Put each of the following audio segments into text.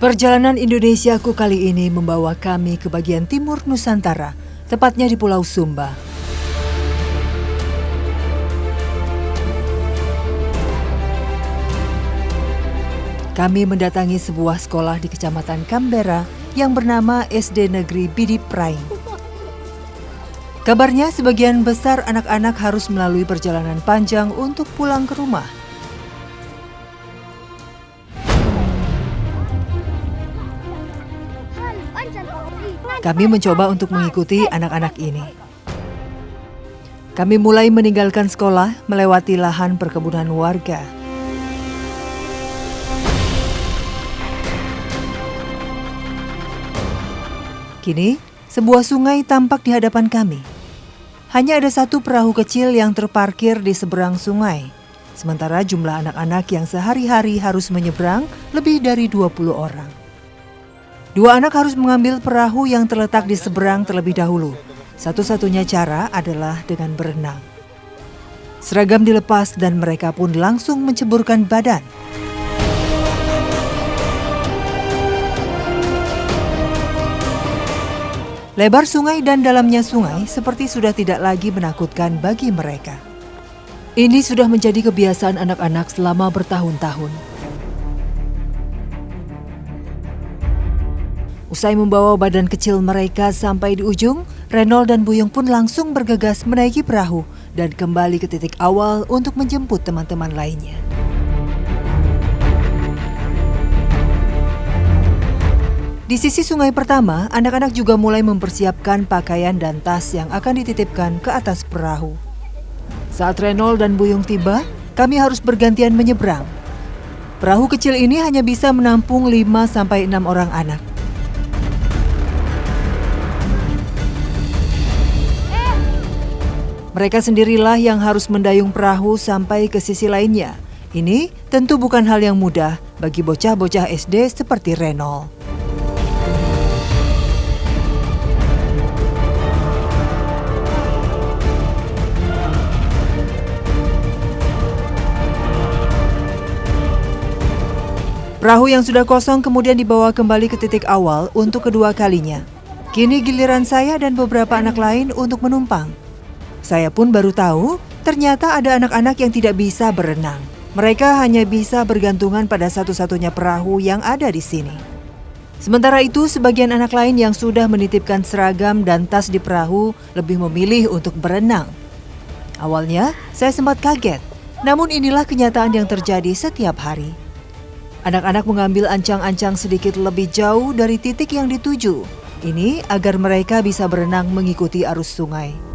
Perjalanan Indonesiaku kali ini membawa kami ke bagian timur Nusantara, tepatnya di Pulau Sumba. Kami mendatangi sebuah sekolah di Kecamatan Kambera yang bernama SD Negeri Bidi Praing. Kabarnya sebagian besar anak-anak harus melalui perjalanan panjang untuk pulang ke rumah. Kami mencoba untuk mengikuti anak-anak ini. Kami mulai meninggalkan sekolah melewati lahan perkebunan warga. Kini, sebuah sungai tampak di hadapan kami. Hanya ada satu perahu kecil yang terparkir di seberang sungai. Sementara jumlah anak-anak yang sehari-hari harus menyeberang lebih dari 20 orang. Dua anak harus mengambil perahu yang terletak di seberang terlebih dahulu. Satu-satunya cara adalah dengan berenang. Seragam dilepas dan mereka pun langsung menceburkan badan. Lebar sungai dan dalamnya sungai seperti sudah tidak lagi menakutkan bagi mereka. Ini sudah menjadi kebiasaan anak-anak selama bertahun-tahun. Usai membawa badan kecil mereka sampai di ujung, Renol dan Buyung pun langsung bergegas menaiki perahu dan kembali ke titik awal untuk menjemput teman-teman lainnya. Di sisi sungai pertama, anak-anak juga mulai mempersiapkan pakaian dan tas yang akan dititipkan ke atas perahu. Saat Renol dan Buyung tiba, kami harus bergantian menyeberang. Perahu kecil ini hanya bisa menampung 5-6 orang anak. Mereka sendirilah yang harus mendayung perahu sampai ke sisi lainnya. Ini tentu bukan hal yang mudah bagi bocah-bocah SD seperti Renol. Perahu yang sudah kosong kemudian dibawa kembali ke titik awal untuk kedua kalinya. Kini giliran saya dan beberapa anak lain untuk menumpang. Saya pun baru tahu ternyata ada anak-anak yang tidak bisa berenang. Mereka hanya bisa bergantungan pada satu-satunya perahu yang ada di sini. Sementara itu, sebagian anak lain yang sudah menitipkan seragam dan tas di perahu lebih memilih untuk berenang. Awalnya, saya sempat kaget. Namun inilah kenyataan yang terjadi setiap hari. Anak-anak mengambil ancang-ancang sedikit lebih jauh dari titik yang dituju. Ini agar mereka bisa berenang mengikuti arus sungai.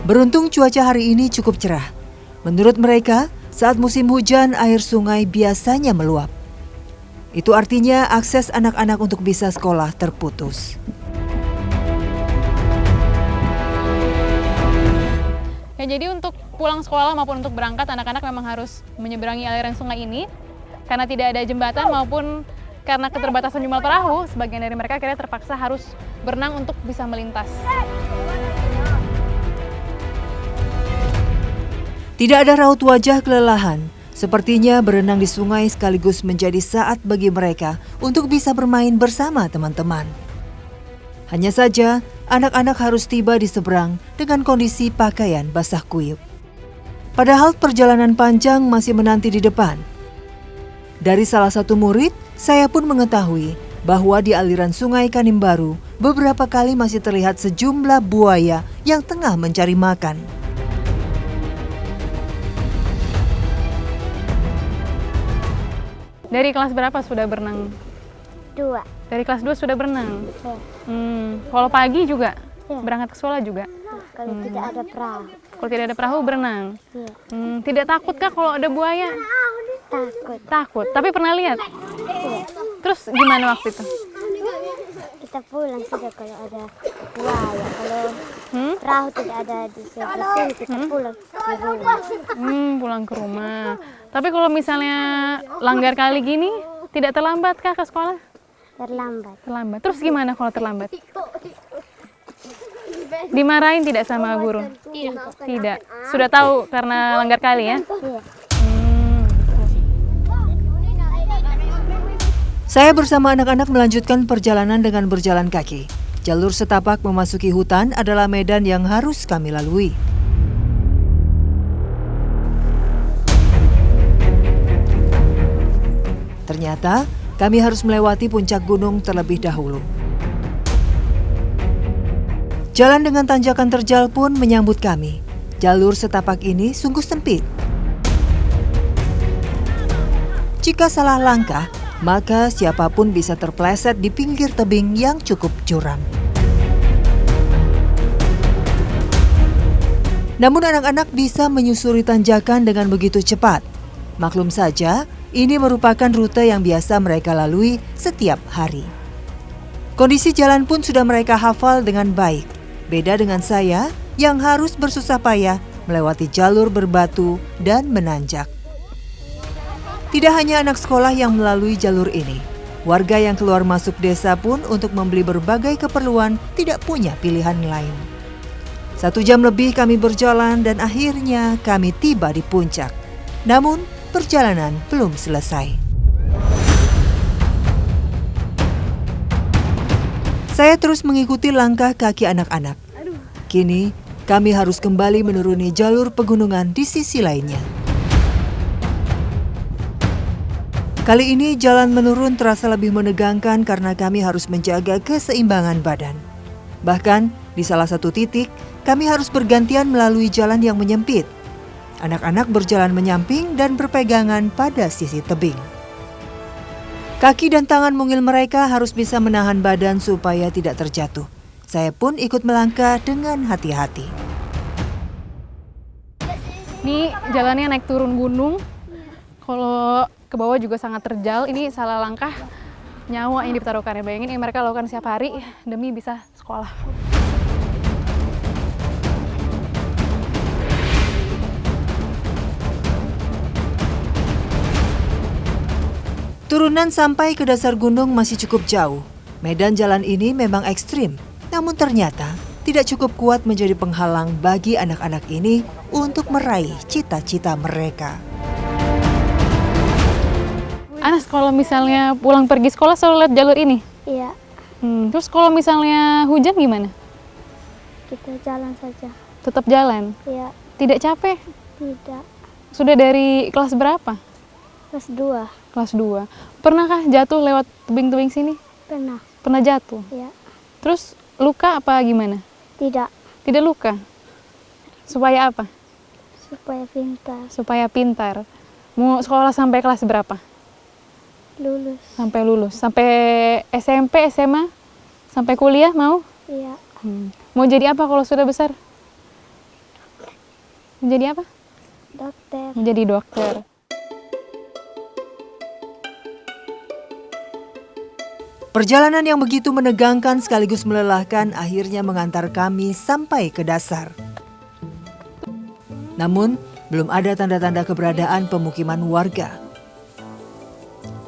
Beruntung cuaca hari ini cukup cerah. Menurut mereka, saat musim hujan air sungai biasanya meluap. Itu artinya akses anak-anak untuk bisa sekolah terputus. Ya, jadi untuk pulang sekolah maupun untuk berangkat, anak-anak memang harus menyeberangi aliran sungai ini. Karena tidak ada jembatan maupun karena keterbatasan jumlah perahu, sebagian dari mereka akhirnya terpaksa harus berenang untuk bisa melintas. Tidak ada raut wajah kelelahan. Sepertinya berenang di sungai sekaligus menjadi saat bagi mereka untuk bisa bermain bersama teman-teman. Hanya saja, anak-anak harus tiba di seberang dengan kondisi pakaian basah kuyup. Padahal perjalanan panjang masih menanti di depan. Dari salah satu murid, saya pun mengetahui bahwa di aliran sungai Kanimbaru beberapa kali masih terlihat sejumlah buaya yang tengah mencari makan. Dari kelas berapa sudah berenang? 2. Dari kelas 2 sudah berenang? Ya. Kalau pagi juga? Ya. Berangkat ke sekolah juga? Kalau tidak ada perahu. Kalau tidak ada perahu berenang? Ya. Tidak takutkah kalau ada buaya? Takut. Takut, tapi pernah lihat? Ya. Terus gimana waktu itu? Kita pulang sudah kalau ada buaya. Kalau perahu tidak ada di sebelah sini, kita pulang di rumah. Pulang ke rumah. Tapi kalau misalnya langgar kali gini, tidak terlambat kah ke sekolah? Terlambat. Terlambat. Terus gimana kalau terlambat? Dimarahin tidak sama guru? Tidak. Sudah tahu karena langgar kali ya? Iya. Saya bersama anak-anak melanjutkan perjalanan dengan berjalan kaki. Jalur setapak memasuki hutan adalah medan yang harus kami lalui. Ternyata, kami harus melewati puncak gunung terlebih dahulu. Jalan dengan tanjakan terjal pun menyambut kami. Jalur setapak ini sungguh sempit. Jika salah langkah, maka siapapun bisa terpleset di pinggir tebing yang cukup curam. Namun anak-anak bisa menyusuri tanjakan dengan begitu cepat. Maklum saja, ini merupakan rute yang biasa mereka lalui setiap hari. Kondisi jalan pun sudah mereka hafal dengan baik. Beda dengan saya yang harus bersusah payah melewati jalur berbatu dan menanjak. Tidak hanya anak sekolah yang melalui jalur ini, warga yang keluar masuk desa pun untuk membeli berbagai keperluan tidak punya pilihan lain. 1 jam lebih kami berjalan dan akhirnya kami tiba di puncak. Namun, perjalanan belum selesai. Saya terus mengikuti langkah kaki anak-anak. Kini, kami harus kembali menuruni jalur pegunungan di sisi lainnya. Kali ini jalan menurun terasa lebih menegangkan karena kami harus menjaga keseimbangan badan. Bahkan di salah satu titik, kami harus bergantian melalui jalan yang menyempit. Anak-anak berjalan menyamping dan berpegangan pada sisi tebing. Kaki dan tangan mungil mereka harus bisa menahan badan supaya tidak terjatuh. Saya pun ikut melangkah dengan hati-hati. Ini jalannya naik turun gunung. Kalau ke bawah juga sangat terjal. Ini salah langkah, nyawa yang dipertaruhkan. Bayangin yang mereka lakukan setiap hari demi bisa sekolah. Turunan sampai ke dasar gunung masih cukup jauh. Medan jalan ini memang ekstrim, namun ternyata tidak cukup kuat menjadi penghalang bagi anak-anak ini untuk meraih cita-cita mereka. Anas, kalau misalnya pulang pergi sekolah selalu lihat jalur ini? Iya. Terus kalau misalnya hujan gimana? Kita jalan saja. Tetap jalan? Iya. Tidak capek? Tidak. Sudah dari kelas berapa? Kelas 2. Kelas 2. Pernahkah jatuh lewat tebing-tebing sini? Pernah. Pernah jatuh? Iya. Terus luka apa gimana? Tidak. Tidak luka? Supaya apa? Supaya pintar. Supaya pintar. Mau sekolah sampai kelas berapa? Lulus. Sampai lulus. Sampai SMP, SMA? Sampai kuliah mau? Iya. Mau jadi apa kalau sudah besar? Menjadi apa? Dokter. Menjadi dokter. Perjalanan yang begitu menegangkan sekaligus melelahkan akhirnya mengantar kami sampai ke dasar. Namun, belum ada tanda-tanda keberadaan pemukiman warga.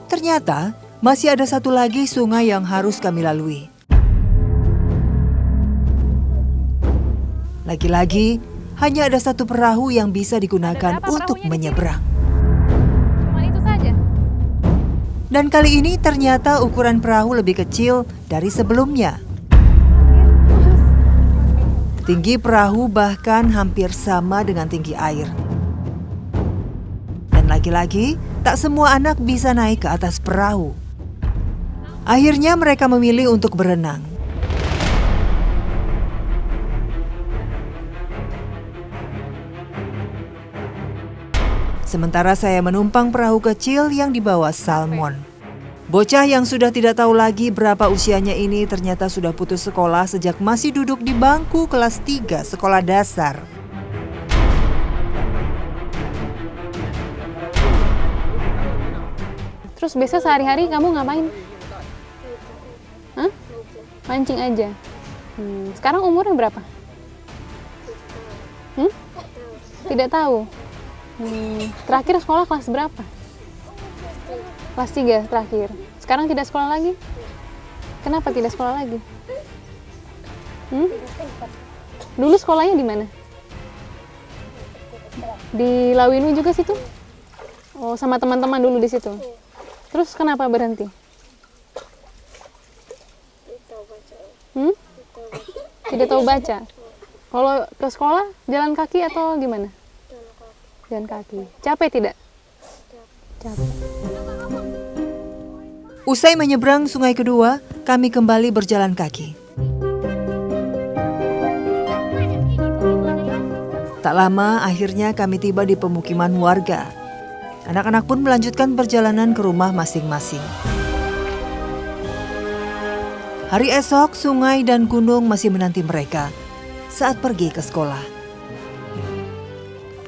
Ternyata, masih ada satu lagi sungai yang harus kami lalui. Lagi-lagi, hanya ada satu perahu yang bisa digunakan untuk menyeberang. Cuma itu saja. Dan kali ini ternyata ukuran perahu lebih kecil dari sebelumnya. Tinggi perahu bahkan hampir sama dengan tinggi air. Dan lagi-lagi, tak semua anak bisa naik ke atas perahu. Akhirnya mereka memilih untuk berenang. Sementara saya menumpang perahu kecil yang dibawa Salmon. Bocah yang sudah tidak tahu lagi berapa usianya ini ternyata sudah putus sekolah sejak masih duduk di bangku kelas 3 sekolah dasar. Terus biasa sehari-hari kamu ngapain? Hah? Mancing aja. Sekarang umurnya berapa? Tidak tahu. Terakhir sekolah kelas berapa? Kelas 3 terakhir. Sekarang tidak sekolah lagi? Kenapa tidak sekolah lagi? Dulu sekolahnya di mana? Di Lawinu juga situ? Oh, sama teman-teman dulu di situ. Terus kenapa berhenti? Tidak tahu baca. Kalau ke sekolah jalan kaki atau gimana? Jalan kaki. Capek tidak? Capek. Usai menyeberang sungai kedua, kami kembali berjalan kaki. Tak lama akhirnya kami tiba di pemukiman warga. Anak-anak pun melanjutkan perjalanan ke rumah masing-masing. Hari esok, sungai dan gunung masih menanti mereka saat pergi ke sekolah.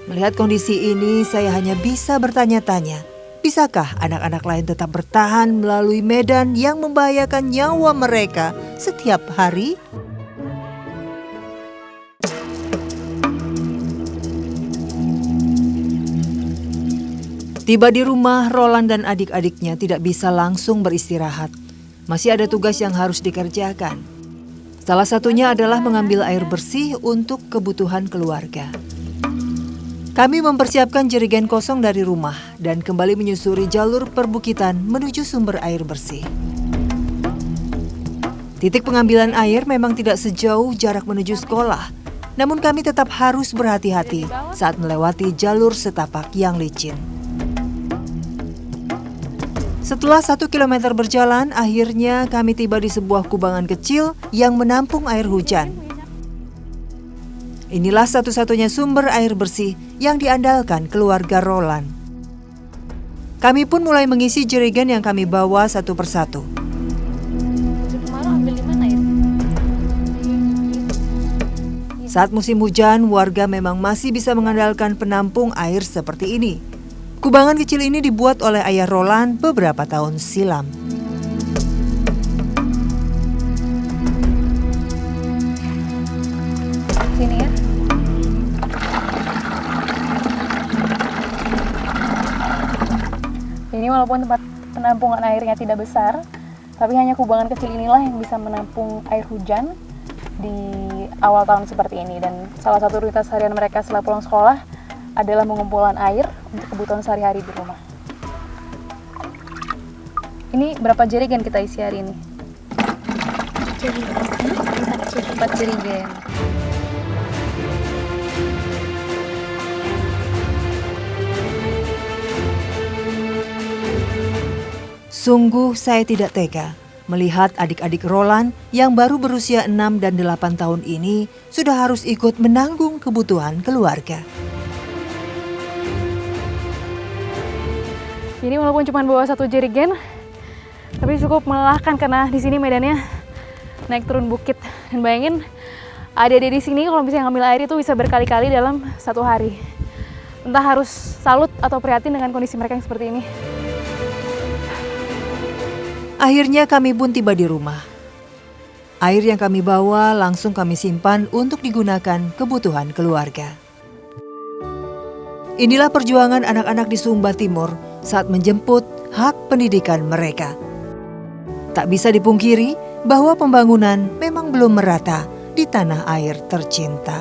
Melihat kondisi ini, saya hanya bisa bertanya-tanya, bisakah anak-anak lain tetap bertahan melalui medan yang membahayakan nyawa mereka setiap hari? Tiba di rumah, Roland dan adik-adiknya tidak bisa langsung beristirahat. Masih ada tugas yang harus dikerjakan. Salah satunya adalah mengambil air bersih untuk kebutuhan keluarga. Kami mempersiapkan jerigen kosong dari rumah dan kembali menyusuri jalur perbukitan menuju sumber air bersih. Titik pengambilan air memang tidak sejauh jarak menuju sekolah, namun kami tetap harus berhati-hati saat melewati jalur setapak yang licin. Setelah 1 kilometer berjalan, akhirnya kami tiba di sebuah kubangan kecil yang menampung air hujan. Inilah satu-satunya sumber air bersih yang diandalkan keluarga Roland. Kami pun mulai mengisi jerigen yang kami bawa satu persatu. Saat musim hujan, warga memang masih bisa mengandalkan penampung air seperti ini. Kubangan kecil ini dibuat oleh ayah Roland beberapa tahun silam. Sini ya. Ini walaupun tempat penampungan airnya tidak besar, tapi hanya kubangan kecil inilah yang bisa menampung air hujan di awal tahun seperti ini. Dan salah satu rutinitas harian mereka setelah pulang sekolah adalah mengumpulkan air untuk kebutuhan sehari-hari di rumah. Ini berapa jerigen kita isi hari ini? 4 jerigen. Sungguh saya tidak tega melihat adik-adik Roland yang baru berusia 6 dan 8 tahun ini sudah harus ikut menanggung kebutuhan keluarga. Ini walaupun cuma bawa 1 jerigen, tapi cukup melelahkan karena di sini medannya naik turun bukit. Dan bayangin, adik-adik di sini kalau misalnya ngambil air itu bisa berkali-kali dalam 1 hari. Entah harus salut atau prihatin dengan kondisi mereka yang seperti ini. Akhirnya kami pun tiba di rumah. Air yang kami bawa langsung kami simpan untuk digunakan kebutuhan keluarga. Inilah perjuangan anak-anak di Sumba Timur saat menjemput hak pendidikan mereka. Tak bisa dipungkiri bahwa pembangunan memang belum merata di tanah air tercinta.